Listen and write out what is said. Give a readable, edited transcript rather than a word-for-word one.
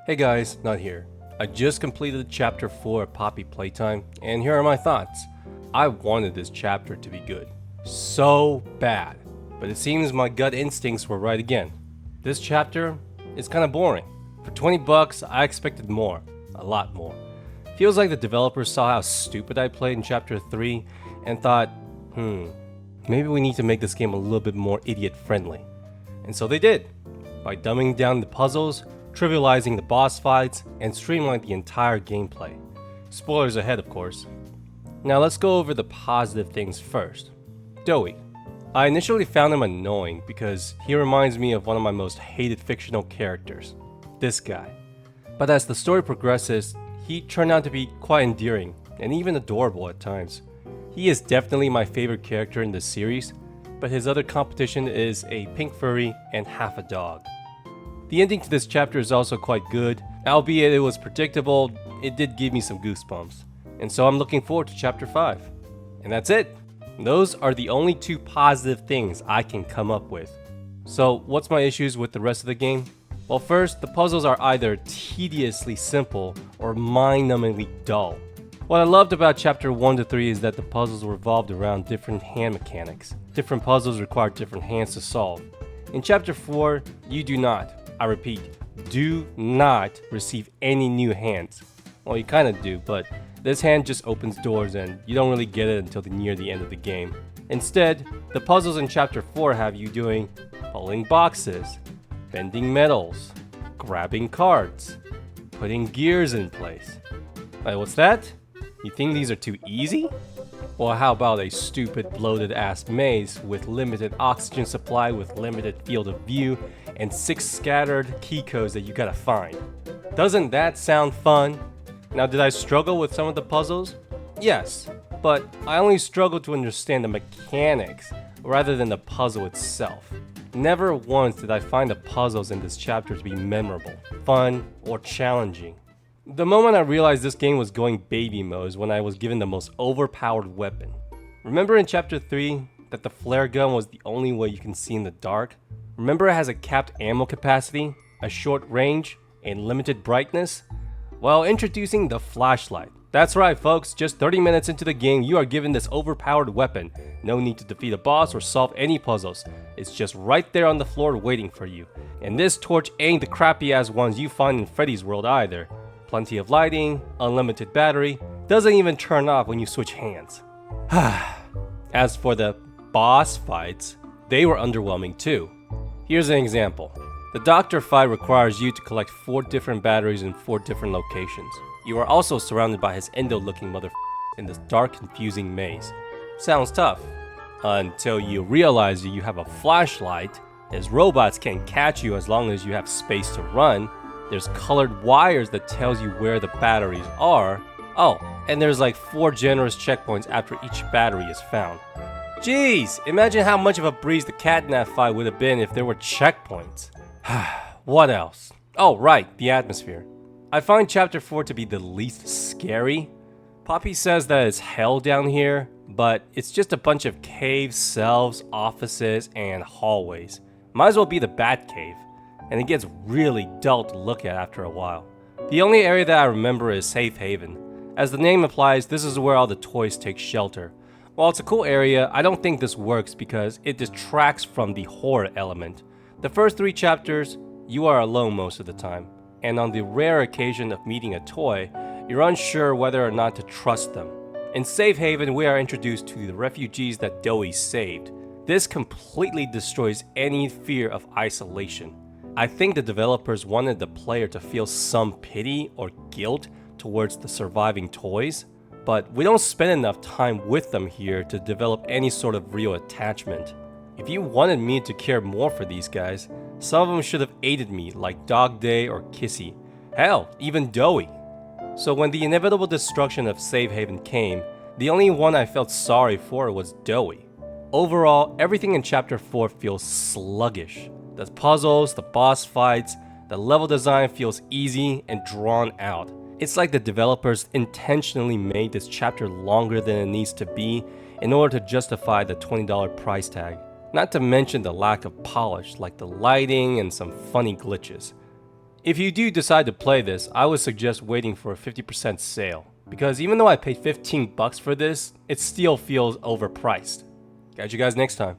Hey guys, not here. I just completed chapter 4 of Poppy Playtime, and here are my thoughts. I wanted this chapter to be good. So bad. But it seems my gut instincts were right again. This chapter is kinda boring. For 20 bucks, I expected more. A lot more. Feels like the developers saw how stupid I played in chapter 3 and thought, maybe we need to make this game a little bit more idiot friendly. And so they did. By dumbing down the puzzles, trivializing the boss fights, and streamlining the entire gameplay. Spoilers ahead, of course. Now let's go over the positive things first. Dowie. I initially found him annoying because he reminds me of one of my most hated fictional characters, this guy. But as the story progresses, he turned out to be quite endearing and even adorable at times. He is definitely my favorite character in the series, but his other competition is a pink furry and half a dog. The ending to this chapter is also quite good, albeit it was predictable, it did give me some goosebumps. And so I'm looking forward to chapter 5. And that's it. Those are the only two positive things I can come up with. So what's my issues with the rest of the game? Well, first, the puzzles are either tediously simple or mind-numbingly dull. What I loved about chapter 1 to 3 is that the puzzles revolved around different hand mechanics. Different puzzles require different hands to solve. In chapter 4, you do not. I repeat, do not receive any new hands. Well, you kinda do, but this hand just opens doors and you don't really get it until near the end of the game. Instead, the puzzles in chapter 4 have you doing pulling boxes, bending metals, grabbing cards, putting gears in place. Wait, what's that? You think these are too easy? Well, how about a stupid bloated ass maze with limited oxygen supply with limited field of view and 6 scattered key codes that you gotta find? Doesn't that sound fun? Now, did I struggle with some of the puzzles? Yes, but I only struggled to understand the mechanics rather than the puzzle itself. Never once did I find the puzzles in this chapter to be memorable, fun, or challenging. The moment I realized this game was going baby mode is when I was given the most overpowered weapon. Remember in chapter 3 that the flare gun was the only way you can see in the dark? Remember it has a capped ammo capacity, a short range, and limited brightness? Well, introducing the flashlight. That's right folks, just 30 minutes into the game you are given this overpowered weapon. No need to defeat a boss or solve any puzzles. It's just right there on the floor waiting for you. And this torch ain't the crappy ass ones you find in Freddy's World either. Plenty of lighting, unlimited battery, doesn't even turn off when you switch hands. As for the boss fights, they were underwhelming too. Here's an example. The doctor fight requires you to collect 4 different batteries in 4 different locations. You are also surrounded by his endo-looking in this dark, confusing maze. Sounds tough. Until you realize you have a flashlight, his robots can't catch you as long as you have space to run. There's colored wires that tells you where the batteries are. Oh, and there's like 4 generous checkpoints after each battery is found. Jeez, imagine how much of a breeze the catnap fight would have been if there were checkpoints. What else? Oh right, the atmosphere. I find chapter 4 to be the least scary. Poppy says that it's hell down here, but it's just a bunch of caves, cells, offices, and hallways. Might as well be the Batcave. And it gets really dull to look at after a while. The only area that I remember is Safe Haven. As the name implies, this is where all the toys take shelter. While it's a cool area, I don't think this works because it distracts from the horror element. The first 3 chapters, you are alone most of the time, and on the rare occasion of meeting a toy, you're unsure whether or not to trust them. In Safe Haven, we are introduced to the refugees that Dowie saved. This completely destroys any fear of isolation. I think the developers wanted the player to feel some pity or guilt towards the surviving toys, but we don't spend enough time with them here to develop any sort of real attachment. If you wanted me to care more for these guys, some of them should have aided me like Dog Day or Kissy. Hell, even Dowie. So when the inevitable destruction of Safe Haven came, the only one I felt sorry for was Dowie. Overall, everything in chapter 4 feels sluggish. The puzzles, the boss fights, the level design feels easy and drawn out. It's like the developers intentionally made this chapter longer than it needs to be in order to justify the $20 price tag. Not to mention the lack of polish, like the lighting and some funny glitches. If you do decide to play this, I would suggest waiting for a 50% sale, because even though I paid $15 for this, it still feels overpriced. Catch you guys next time.